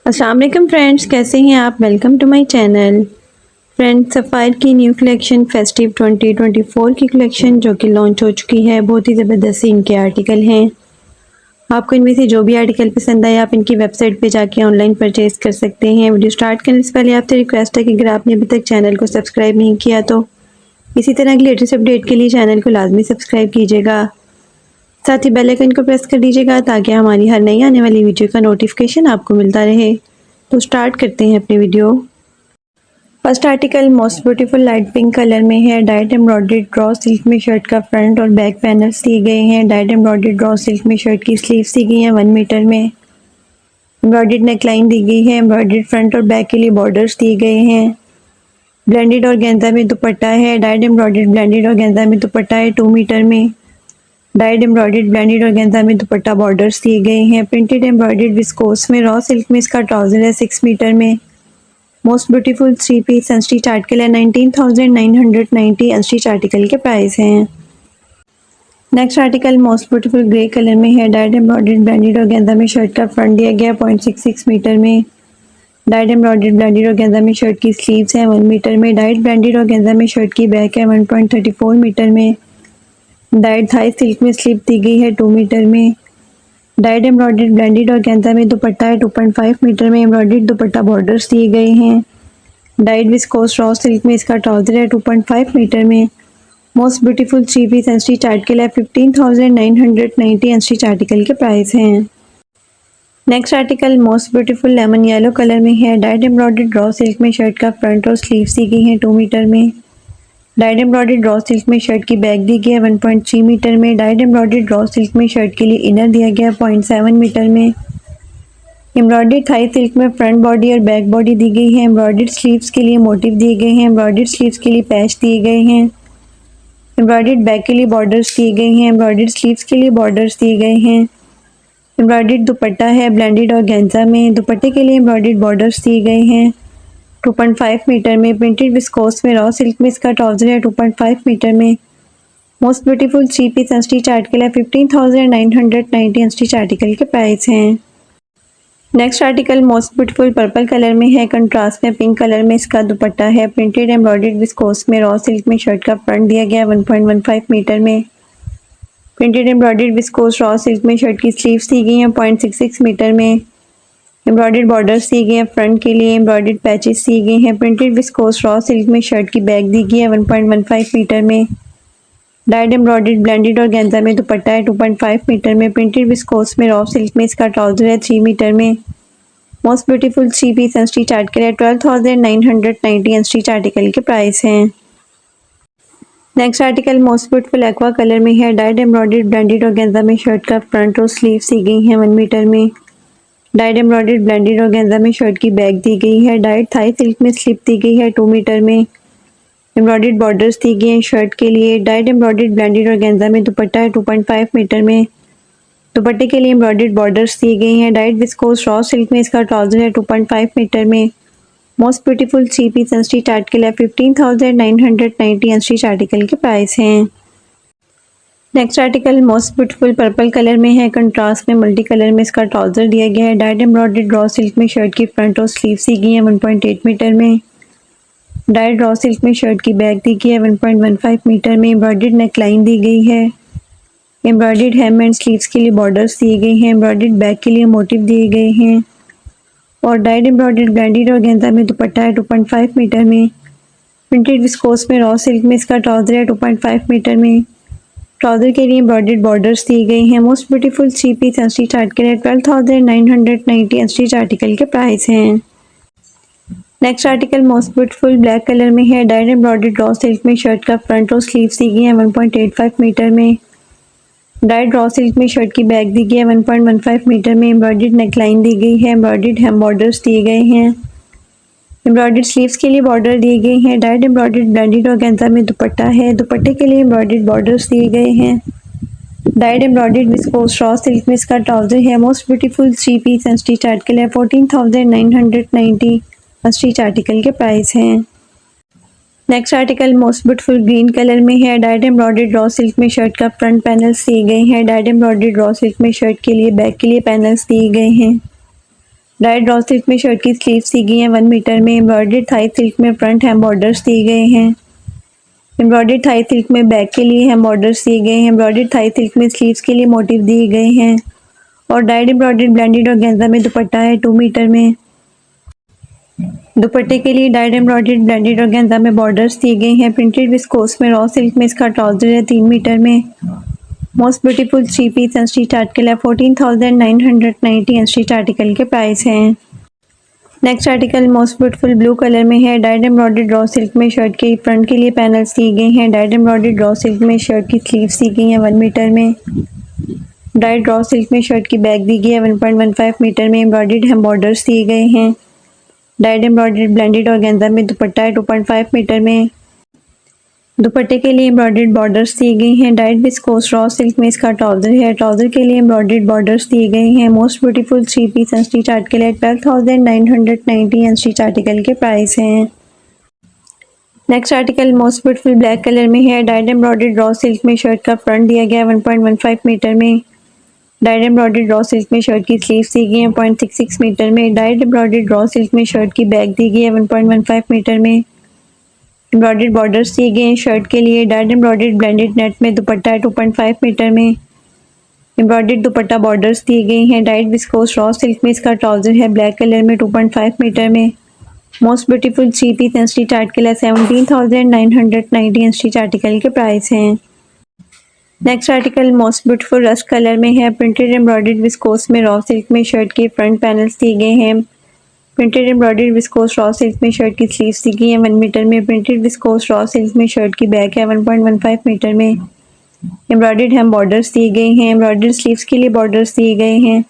अस्सलाम वालेकुम फ्रेंड्स, कैसे हैं आप। Welcome to my channel. Friends, Sapphire की न्यू कलेक्शन फेस्टिव 2024 की कलेक्शन जो कि लॉन्च हो चुकी है। बहुत ही ज़बरदस्त इनके आर्टिकल हैं। आपको इनमें से जो भी आर्टिकल पसंद आए आप इनकी वेबसाइट पे जाके ऑनलाइन परचेज़ कर सकते हैं। वीडियो स्टार्ट करने से पहले आपसे रिक्वेस्ट है कि अगर आपने अभी तक चैनल को सब्सक्राइब नहीं किया तो इसी तरह की लेटेस्ट अपडेट के लिए चैनल को लाजमी सब्सक्राइब कीजिएगा। साथ ही बेल आइकन को प्रेस कर दीजिएगा ताकि हमारी हर नई आने वाली वीडियो का नोटिफिकेशन आपको मिलता रहे। तो स्टार्ट करते हैं अपनी video. First article most beautiful light pink colour में है। डाइट एम्ब्रॉयडर्ड ड्रॉ सिल्क में शर्ट का फ्रंट और बैक पैनल्स दिए गए हैं। डाइट एम्ब्रॉयडर्ड ड्रॉ सिल्क में शर्ट की स्लीव्स दी गई हैं 1 मीटर में। एम्ब्रॉयडर्ड नेकलाइन दी गई है। एम्ब्रॉयडर्ड फ्रंट और बैक के लिए बॉर्डर्स दिए गए हैं। ब्लेंडेड और गेंजा में दुपट्टा है। डाइट एम्ब्रॉयडर्ड ब्लेंडेड और गेंजा में दुपट्टा है 2 मीटर में। डाइट एम्ब्रॉयडर्ड ब्लेंडेड और गेंजा में दुपट्टा बॉर्डर्स दिए गए हैं। प्रिंटेड एम्ब्रॉयडर्ड विस्कोस में रॉ सिल्क में इसका ट्राउजर है 6 मीटर में। Most beautiful 3 piece unstitch article है 19,990 अनस्टिच आर्टिकल के प्राइस हैं। Next article most beautiful grey colour में है। डाइट एम्ब्रॉयडर्ड ब्लेंडेड और गेंदा में शर्ट का फ्रंट दिया गया 0.66 मीटर में। डाइट एम्ब्रॉयडर्ड ब्लेंडेड और गेंदा में शर्ट की स्लीव्स हैं 1 मीटर में। डाइट ब्लेंडेड और गेंदा में शर्ट की बैक है 1.34 मीटर में। डाइट थाई सिल्क में स्लीव दी गई है 2 मीटर में। डाइट एम्ब्रॉयडर्ड ब्लेंडेड और गेंजा में दुपट्टा है 2.5 मीटर में। एम्ब्रॉयडर्ड दुपट्टा बॉर्डर्स दिए गए हैं। डाइट विस्कोस रॉ सिल्क में इसका ट्राउजर है 2.5 मीटर में। Most beautiful 3 piece unstitch article है 15,990 अनस्टिच आर्टिकल के प्राइस हैं। Next article most beautiful lemon yellow colour में है। डाइट एम्ब्रॉयडर्ड रॉ सिल्क में शर्ट का फ्रंट और स्लीव्स दी गई हैं 2 मीटर में। डाइट एम्ब्रॉयडर्ड रॉ सिल्क में शर्ट की बैक दी गई है 1.3 मीटर में। डाइट एम्ब्रॉयडर्ड रॉ सिल्क में शर्ट के लिए इनर दिया गया 0.7 मीटर में। एम्ब्रॉयडर्ड थाई सिल्क में फ्रंट बॉडी और बैक बॉडी दी गई है। एम्ब्रॉयडर्ड स्लीव्स के लिए मोटिव दिए गए हैं। एम्ब्रॉयडर्ड स्लीव्स के लिए पैच दिए गए हैं। एम्ब्रॉयडर्ड बैक के लिए बॉर्डर्स दिए गए हैं। एम्ब्रॉयडर्ड स्लीव्स के लिए बॉर्डर्स दिए गए हैं। एम्ब्रॉयडर्ड दुपट्टा है ब्लेंडेड और गेंजा में। दुपट्टे के लिए एम्ब्रॉयडर्ड बॉर्डर्स दिए गए हैं 2.5 मीटर में। प्रिंटेड विस्कोस में रॉ सिल्क में इसका ट्राउजर है 2.5 मीटर में। Most beautiful 3 piece unstitch article है 15,990 अनस्टिच आर्टिकल के प्राइस हैं। Next article most beautiful purple colour में है। कंट्रास्ट में पिंक कलर में इसका दुपट्टा है। प्रिंटेड एम्ब्रॉयडर्ड विस्कोस में रॉ सिल्क में शर्ट का फ्रंट दिया गया 1.15 मीटर में। Printed embroidered viscose raw silk में शर्ट की स्लीव्स दी गई हैं 0.66 मीटर में। एम्ब्रॉयडर्ड बॉर्डर्स दिए गए हैं फ्रंट के लिए। एम्ब्रॉयडर्ड पैचेस दिए गए हैं। प्रिंटेड विस्कोस रॉ सिल्क में शर्ट की बैक दी गई है 1.15 मीटर में। डाइट एम्ब्रॉयडर्ड ब्लेंडेड और गेंजा में दुपट्टा है 2.5 मीटर में। प्रिंटेड विस्कोस में रॉ सिल्क में इसका ट्राउजर है 3 मीटर में। Most beautiful 3 piece unstitch article है 12,990 अनस्टिच आर्टिकल के प्राइस हैं। Next article most beautiful aqua colour में है। डाइट एम्ब्रॉयडर्ड ब्लेंडेड और गेंजा में शर्ट का फ्रंट और स्लीव्स दी गई हैं 1 मीटर में। डाइट एम्ब्रॉयडर्ड ब्लेंडेड और गेंजा में शर्ट की बैक दी गई है। डाइट थाई सिल्क में स्लिप दी गई है 2 मीटर में। एम्ब्रॉयडर्ड बॉर्डर्स दी गई हैं शर्ट के लिए। डाइट एम्ब्रॉयडर्ड ब्लेंडेड और गेंजा में दुपट्टा है 2.5 मीटर में। दुपट्टे के लिए एम्ब्रॉयडर्ड बॉर्डर्स दिए गए हैं। डाइट विस्कोस रॉ सिल्क में इसका ट्राउजर है 2.5 मीटर में। Most beautiful 3 piece unstitch article है 15,990 अनस्टिच आर्टिकल के प्राइस हैं। Next article most beautiful purple colour में है। कंट्रास्ट में मल्टी कलर में इसका ट्राउजर दिया गया है। डाइट एम्ब्रॉयडर्ड रॉ सिल्क में शर्ट की फ्रंट और स्लीव्स दी गई हैं 1.8 मीटर में। डाइट रॉ सिल्क में शर्ट की बैक दी गई है 1.15 मीटर में। एम्ब्रॉयडर्ड नेकलाइन दी गई है। एम्ब्रॉयडर्ड हेम एंड स्लीव्स के लिए बॉर्डर्स दिए गए हैं। एम्ब्रॉयडर्ड बैक के लिए मोटिव दिए गए हैं। और डाइट एम्ब्रॉयडर्ड ब्लेंडेड और गेंजा में दुपट्टा है 2.5 मीटर में। प्रिंटेड विस्कोस में रॉ सिल्क में इसका ट्राउजर है 2.5 मीटर में। ट्राउजर के लिए एम्ब्रॉयडर्ड बॉर्डर्स दिए गए हैं। Most beautiful 3 piece unstitch article है 12,990 अनस्टिच आर्टिकल के प्राइस हैं। Next article most beautiful black colour में है। डाइट एम्ब्रॉयडर्ड रॉ सिल्क में शर्ट का फ्रंट और स्लीव्स दी गई हैं 1.85 मीटर में। डाइट रॉ सिल्क में शर्ट की बैक दी गई है 1.15 मीटर में। एम्ब्रॉयडर्ड नेकलाइन दी गई है। एम्ब्रॉयडर्ड हेम बॉर्डर्स दिए गए हैं। एम्ब्रॉयडर्ड स्लीव्स के लिए बॉर्डर दिए गए हैं। डाइट एम्ब्रॉयडर्ड ब्लेंडेड और गेंजा में दुपट्टा है। दुपट्टे के लिए एम्ब्रॉयडर्ड बॉर्डर्स दिए गए हैं। Dyed embroidered viscose raw silk में इसका ट्राउजर है। Most beautiful 3 piece unstitch article है 14,990 अनस्टिच आर्टिकल के प्राइस हैं। Next article most beautiful green colour में है। डाइट एम्ब्रॉयडर्ड रॉ सिल्क में शर्ट का फ्रंट पैनल्स दिए गए हैं। डाइट एम्ब्रॉयडर्ड रॉ सिल्क में शर्ट के लिए बैक के लिए पैनल्स दिए गए हैं। डाइड रॉ सिल्क में शर्ट की स्लीव्स दी गई हैं 1 मीटर में। एम्ब्रॉयडर्ड थाई सिल्क में फ्रंट हैम बॉर्डर्स दिए गए हैं। एम्ब्रॉयडर्ड थाई सिल्क में बैक के लिए हैम बॉर्डर्स दिए गए हैं। एम्ब्रॉयडर्ड थाई सिल्क में स्लीव्स के लिए मोटिव दिए गए हैं और डाइड एम्ब्रॉयडर्ड ब्लेंडेड ऑर्गेन्जा में दुपट्टा है 2 मीटर में। दुपट्टे के लिए डाइड एम्ब्रॉयडर्ड ब्लेंडेड ऑर्गेन्जा में बॉर्डर्स दिए गए हैं। प्रिंटेड विस्कोस में रॉ सिल्क में इसका ट्राउजर है 3 मीटर में। Most beautiful 3 piece unstitch article है 14,990 अनस्टिच आर्टिकल के प्राइस हैं। Next article most beautiful blue colour में है। डाइड एम्ब्रॉयडर्ड रॉ सिल्क में शर्ट के फ्रंट के लिए पैनल्स दिए गए हैं। डाइड एम्ब्रॉयडर्ड रॉ सिल्क में शर्ट की स्लीव्स दी गई हैं 1 मीटर में। डाइड रॉ सिल्क में शर्ट की बैक दी गई है 1.15 मीटर में। एम्ब्रॉयडर्ड हैम बॉर्डर्स दिए गए हैं। डाइड एम्ब्रॉयडर्ड ब्लेंडेड ऑर्गेन्जा में दुपट्टा है 2.5 मीटर में। दुपट्टे के लिए एम्ब्रॉयडर्ड बॉर्डर्स दिए गए हैं। डाइड विस्कोस रॉ सिल्क में इसका ट्राउजर है। ट्राउजर के लिए एम्ब्रॉयडर्ड बॉर्डर्स दिए गए हैं। Most beautiful 3 piece unstitch article है 12,990 अनस्टिच आर्टिकल के प्राइस हैं। Next article most beautiful black colour में है। डाइड एम्ब्रॉयडर्ड रॉ सिल्क में शर्ट का फ्रंट दिया गया है 1.15 मीटर में। डाइड एम्ब्रॉयडर्ड रॉ सिल्क में शर्ट की स्लीव्स दी गई हैं 0.66 मीटर में। डाइड एम्ब्रॉयडर्ड रॉ सिल्क में शर्ट की बैक दी गई है 1.15 मीटर में। एम्ब्रॉयडर्ड बॉर्डर्स दिए गए हैं शर्ट के लिए। डाइड एम्ब्रॉयडर्ड ब्लेंडेड नेट में दुपट्टा है 2.5 मीटर में। एम्ब्रॉयडर्ड दुपट्टा बॉर्डर्स दिए गए हैं। डाइड विस्कोस रॉ सिल्क में इसका ट्राउजर है ब्लैक कलर में 2.5 मीटर में। Most beautiful 3 piece unstitch article है 17,990 अनस्टिच आर्टिकल के प्राइस हैं। Next article most beautiful rust colour में है। प्रिंटेड एम्ब्रॉयडर्ड विस्कोस में रॉ सिल्क में शर्ट के फ्रंट पैनल्स दिए गए हैं। Printed embroidered viscose raw silk में शर्ट की स्लीव्स दी गई हैं 1 मीटर में। प्रिंटेड विस्कोस रॉ सिल्क में शर्ट की बैक है 1.15 मीटर में। एम्ब्रॉयडर्ड हैम बॉर्डर्स दिए गए हैं। एम्ब्रॉयडर्ड स्लीव्स के लिए बॉर्डर्स दिए गए हैं।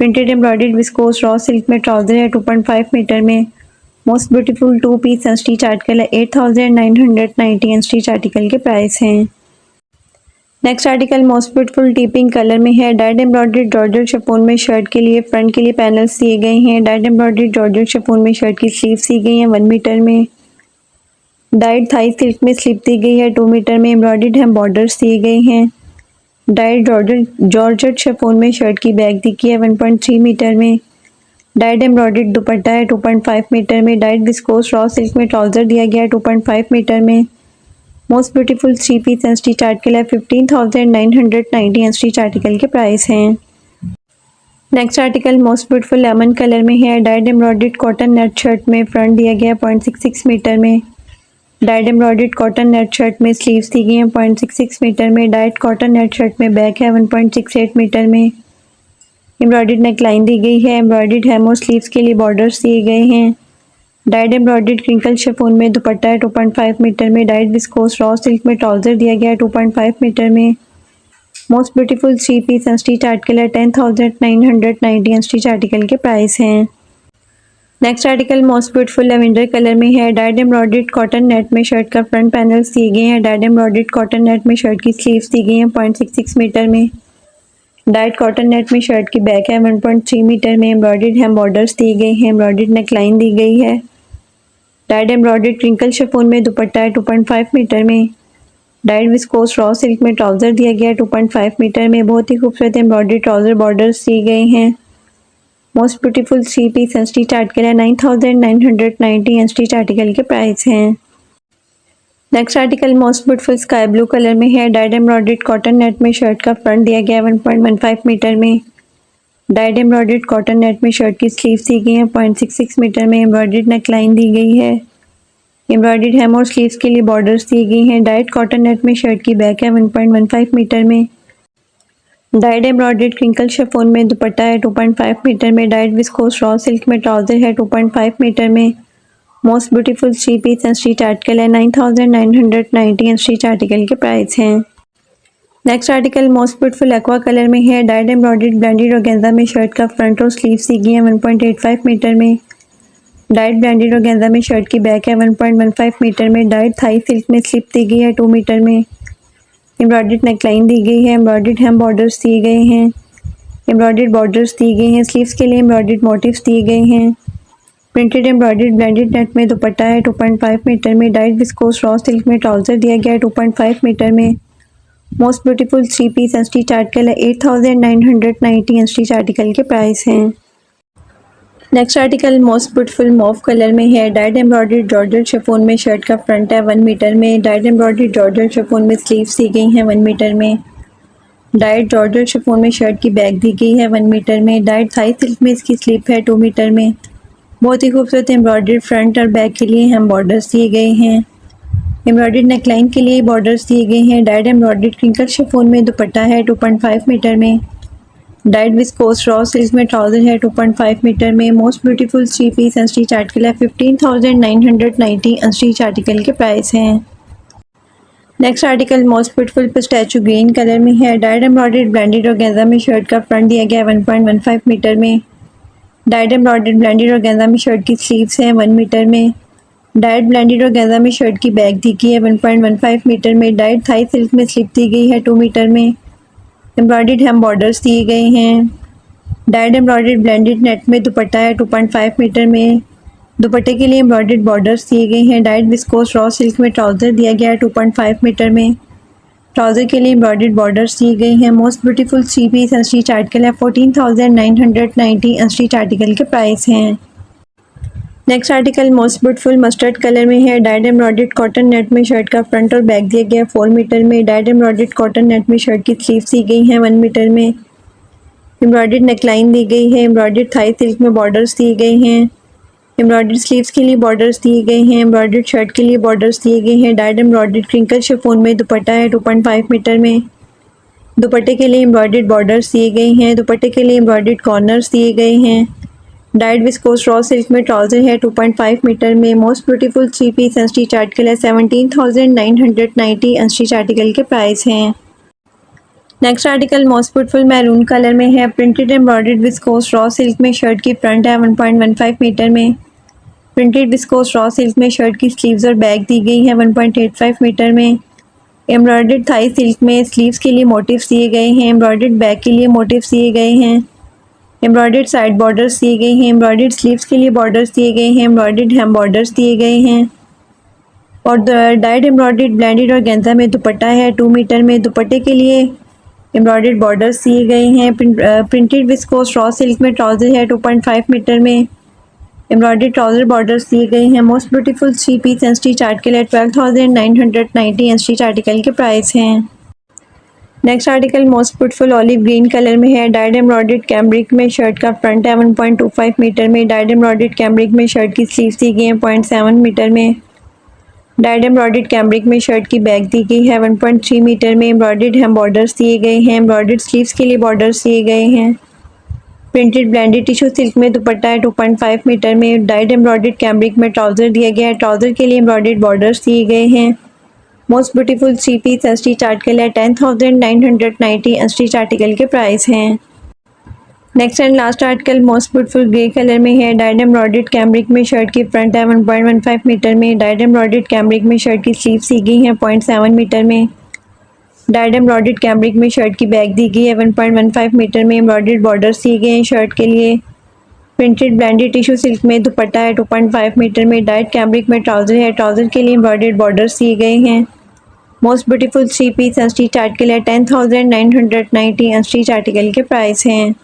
Printed embroidered viscose raw silk में ट्राउजर है 2.5 मीटर में। Most beautiful 2 piece unstitch article है 8,990 अनस्टिच आर्टिकल के प्राइस हैं। Next article most beautiful tea pink colour में है। डाइड एम्ब्रॉयडर्ड जॉर्जेट शिफॉन में शर्ट के लिए फ्रंट के लिए पैनल्स दिए गए हैं। डाइड एम्ब्रॉयडर्ड जॉर्जेट शिफॉन में शर्ट की स्लीव्स दी गई हैं 1 मीटर में। डाइड थाई सिल्क में स्लीव दी गई है 2 मीटर में। एम्ब्रॉयडर्ड हैम बॉर्डर्स दिए गए हैं। डाइड जॉर्जेट शिफॉन में शर्ट की बैक दी गई है 1.3 मीटर में। डाइड एम्ब्रॉयडर्ड दुपट्टा है 2.5 मीटर में। डाइड विस्कोस रॉ सिल्क में ट्राउजर दिया गया है 2.5 मीटर में। Most beautiful 3 piece unstitch article है 15,990 अनस्टिच आर्टिकल के प्राइस हैं। Next article most beautiful lemon colour में है। Dyed embroidered cotton net shirt में फ्रंट दिया गया है 0.66 मीटर में। Dyed embroidered cotton net shirt में स्लीव्स दी गई हैं 0.66 मीटर में। डाइड कॉटन नेट शर्ट में बैक है 1.68 मीटर में। एम्ब्रॉयडर्ड नेकलाइन दी गई है। एम्ब्रॉयडर्ड हैम और स्लीव्स के लिए बॉर्डर्स दिए गए हैं। डाइड एम्ब्रॉयडर्ड क्रिंकल शिफॉन में दुपट्टा है 2.5 मीटर में। डाइड विस्कोस रॉ सिल्क में ट्राउजर दिया गया है 2.5 मीटर में। Most beautiful 3 piece unstitch article है 10,990 अनस्टिच आर्टिकल के प्राइस हैं। Next article most beautiful lavender colour में है। डाइड एम्ब्रॉयडर्ड कॉटन नेट में शर्ट का फ्रंट पैनल्स दिए गए हैं। डाइड एम्ब्रॉयडर्ड कॉटन नेट में शर्ट की स्लीव्स दी गई हैं 0.66 मीटर में। डाइड कॉटन नेट में शर्ट की बैक है 1.3 मीटर में। एम्ब्रॉयडर्ड हैम बॉर्डर्स दिए गए हैं। एम्ब्रॉयडर्ड नेकलाइन दी गई है। डाइड एम्ब्रॉयडर्ड क्रिंकल शिफॉन में दुपट्टा है 2.5 मीटर में। डाइड विस्कोस रॉ सिल्क में ट्राउजर दिया गया है 2.5 मीटर में। बहुत ही खूबसूरत एम्ब्रॉयडर्ड ट्राउजर बॉर्डर्स दिए गए हैं। Most beautiful 3 piece unstitch article है 9,990 अनस्टिच आर्टिकल के प्राइस हैं। Next article most beautiful sky blue colour में है। डाइड एम्ब्रॉयडर्ड कॉटन नेट में शर्ट का फ्रंट दिया गया है 1.15 मीटर में। डाइड एम्ब्रॉयडर्ड कॉटन नेट में शर्ट की स्लीव्स दी गई हैं 0.66 मीटर में। एम्ब्रॉयडर्ड नेकलाइन दी गई है। एम्ब्रॉयडर्ड हैम और स्लीव्स के लिए बॉर्डर्स दी गई हैं। डाइड कॉटन नेट में शर्ट की बैक है 1.15 मीटर में। डाइड एम्ब्रॉयडर्ड क्रिंकल शिफॉन में दुपट्टा है 2.5 मीटर में। डाइड विस्कोस रॉ सिल्क में ट्राउजर है 2.5 मीटर में। Most beautiful 3 piece unstitch article है 9,990 अनस्टिच आर्टिकल के प्राइस हैं। Next article most beautiful aqua colour में है। डाइड एम्ब्रॉयडर्ड ब्लेंडेड ऑर्गेन्जा में शर्ट का फ्रंट और स्लीव्स दी गई हैं 1.85 मीटर में। डाइड ब्लेंडेड ऑर्गेन्जा में शर्ट की बैक है 1.15 मीटर में। डाइड थाई सिल्क में स्लिप दी गई है 2 मीटर में। एम्ब्रॉयडर्ड नेकलाइन दी गई है। एम्ब्रॉयडर्ड हैम बॉर्डर्स दिए गए हैं। एम्ब्रॉयडर्ड बॉर्डर्स दी गई हैं। स्लीव्स के लिए एम्ब्रॉयडर्ड मोटिव्स दिए गए हैं। प्रिंटेड एम्ब्रॉयडर्ड ब्लेंडेड नेट में दुपट्टा है 2.5 मीटर में। डाइड विस्कोस रॉ सिल्क में ट्राउजर दिया गया है 2.5 मीटर में। Most beautiful 3 piece unstitch article है 8,990 अनस्टिच आर्टिकल के प्राइस हैं। Next article most beautiful mauve colour में है। डाइड एम्ब्रॉयडर्ड जॉर्जेट शिफॉन में शर्ट का फ्रंट है 1 मीटर में। डाइड एम्ब्रॉयडर्ड जॉर्जेट शिफॉन में स्लीव्स दी गई हैं 1 मीटर में। डाइड जॉर्जेट शिफॉन में शर्ट की बैक दी गई है 1 मीटर में। डाइड थाई सिल्क में इसकी स्लीप है 2 मीटर में। बहुत ही खूबसूरत एम्ब्रॉयडर्ड फ्रंट और बैक के लिए हम बॉर्डर्स दिए गए हैं। एम्ब्रॉयडर्ड नेकलाइन के लिए बॉर्डर्स दिए गए हैं। डाइड एम्ब्रॉयडर्ड क्रिंकल शिफॉन में दुपट्टा है 2.5 मीटर में। डाइड विस्कोस रॉ सिल्क में ट्राउजर है 2.5 मीटर में। Most beautiful 3 piece unstitch article है 15,990 अनस्टिच आर्टिकल के प्राइस हैं। Next article most beautiful pistachio green colour में है। डाइड एम्ब्रॉयडर्ड ब्लेंडेड ऑर्गेन्जा में शर्ट का फ्रंट दिया गया है 1.15 मीटर में। डाइड एम्ब्रॉयडर्ड ब्लेंडेड ऑर्गेन्जा में शर्ट की स्लीव्स हैं 1 मीटर में। डाइड ब्लेंडेड ऑर्गेन्जा में शर्ट की बैक दी गई है 1.15 मीटर में। डाइड थाई सिल्क में स्लिप दी गई है 2 मीटर में। एम्ब्रॉयडर्ड hem बॉर्डर्स दिए गए हैं। डाइड एम्ब्रॉयडर्ड ब्लेंडेड नेट में दुपट्टा है 2.5 मीटर में। दुपट्टे के लिए एम्ब्रॉयडर्ड बॉर्डर्स दिए गए हैं। डाइड विस्कोस रॉ सिल्क में ट्राउज़र दिया गया है 2.5 मीटर में। ट्राउज़र के लिए एम्ब्रॉयडर्ड बॉर्डर्स दिए गए हैं। Most beautiful 3 piece unstitch article है 14,990 अनस्टिच आर्टिकल के प्राइस हैं। Next article most beautiful mustard colour में है। डाइड एम्ब्रॉयडर्ड कॉटन नेट में शर्ट का फ्रंट और बैक दिया गया है 4 मीटर में। डाइड एम्ब्रॉयडर्ड कॉटन नेट में शर्ट की स्लीव्स दी गई हैं 1 मीटर में। एम्ब्रॉयडर्ड नेकलाइन दी गई है। एम्ब्रॉयडर्ड थाई सिल्क में बॉर्डर्स दिए गए हैं। एम्ब्रॉयडर्ड स्लीव्स के लिए बॉर्डर्स दिए गए हैं। एम्ब्रॉयडर्ड शर्ट के लिए बॉर्डर्स दिए गए हैं। डाइड एम्ब्रॉयडर्ड क्रिंकल शिफॉन में दुपट्टा है 2.5 मीटर में। दुपट्टे के लिए एम्ब्रॉयडर्ड बॉर्डर्स दिए गए हैं। दुपट्टे के लिए एम्ब्रॉयडर्ड कॉर्नर्स दिए गए हैं। डाइड विस्कोस रॉ सिल्क में ट्राउज़र है 2.5 मीटर में। Most beautiful 3 piece unstitch article है 17,990 अनस्टिच आर्टिकल के प्राइस हैं। Next article most beautiful maroon colour में है। Printed embroidered viscose raw silk में शर्ट की फ्रंट है 1.15 मीटर में। प्रिंटेड विस्कोस रॉ सिल्क में शर्ट की स्लीव्स और बैक दी गई है 1.85 मीटर में। एम्ब्रॉयडर्ड थाई सिल्क में स्लीव्स के लिए मोटिव्स दिए गए हैं। एम्ब्रॉयडर्ड बैक के लिए मोटिव्स दिए गए हैं। एम्ब्रॉयडर्ड साइड बॉर्डर्स दिए गए हैं। एम्ब्रॉयडर्ड स्लीव्स के लिए बॉर्डर्स दिए गए हैं। एम्ब्रॉयडर्ड hem बॉर्डर्स दिए गए हैं। और डाइड एम्ब्रॉयडर्ड ब्लेंडेड ऑर्गेन्जा में दुपट्टा है 2 मीटर में। दुपट्टे के लिए एम्ब्रॉयडर्ड बॉर्डर्स दिए गए हैं। प्रिंटेड विस्कोस रॉ सिल्क में ट्राउज़र है 2.5 मीटर में। एम्ब्रॉयडर्ड ट्राउज़र बॉर्डर्स दिए गए हैं। Most beautiful 3 piece unstitch article है 12,990 अनस्टिच आर्टिकल के प्राइस हैं। Next article most beautiful olive green colour में है। डाइड एम्ब्रॉयडर्ड कैम्ब्रिक में शर्ट का फ्रंट है 1.25 मीटर में। डाइड एम्ब्रॉयडर्ड कैम्ब्रिक में शर्ट की स्लीव्स दी गई हैं 0.7 मीटर में। डाइड एम्ब्रॉयडर्ड कैम्ब्रिक में शर्ट की बैक दी गई है 1.3 मीटर में। एम्ब्रॉयडर्ड hem बॉर्डर्स दिए गए हैं। एम्ब्रॉयडर्ड स्लीव्स के लिए बॉर्डर्स दिए गए हैं। प्रिंटेड ब्लेंडेड टिश्यू सिल्क में दुपट्टा है 2.5 मीटर में। डाइड एम्ब्रॉयडर्ड कैम्ब्रिक में ट्राउज़र दिया गया है। ट्राउज़र के लिए एम्ब्रॉयडर्ड बॉर्डर्स दिए गए हैं। Most beautiful 3 piece unstitch article है 10,990 अनस्टिच आर्टिकल के प्राइस हैं। Next article most beautiful 3 piece unstitch article है 12,990 अनस्टिच आर्टिकल के प्राइस हैं। Most beautiful 3 piece unstitch article है 10,990 अनस्टिच आर्टिकल के प्राइस हैं। Next and last article most beautiful grey colour में है। डाइड एम्ब्रॉयडर्ड कैम्ब्रिक में शर्ट की फ्रंट है 1.15 मीटर में। डाइड एम्ब्रॉयडर्ड कैम्ब्रिक में शर्ट की स्लीव्स दी गई हैं 0.7 मीटर में। डाइड एम्ब्रॉयडर्ड कैम्ब्रिक में शर्ट की बैक दी गई है 1.15 मीटर में। एम्ब्रॉयडर्ड बॉर्डर्स दिए गए हैं शर्ट के लिए। प्रिंटेड ब्लेंडेड टिश्यू सिल्क में दुपट्टा है 2.5 मीटर में। डाइड कैम्ब्रिक में ट्राउज़र है। ट्राउज़र के लिए एम्ब्रॉयडर्ड बॉर्डर्स दिए गए हैं। Most beautiful 3 piece unstitch article है 10,990 अनस्टिच आर्टिकल के प्राइस हैं।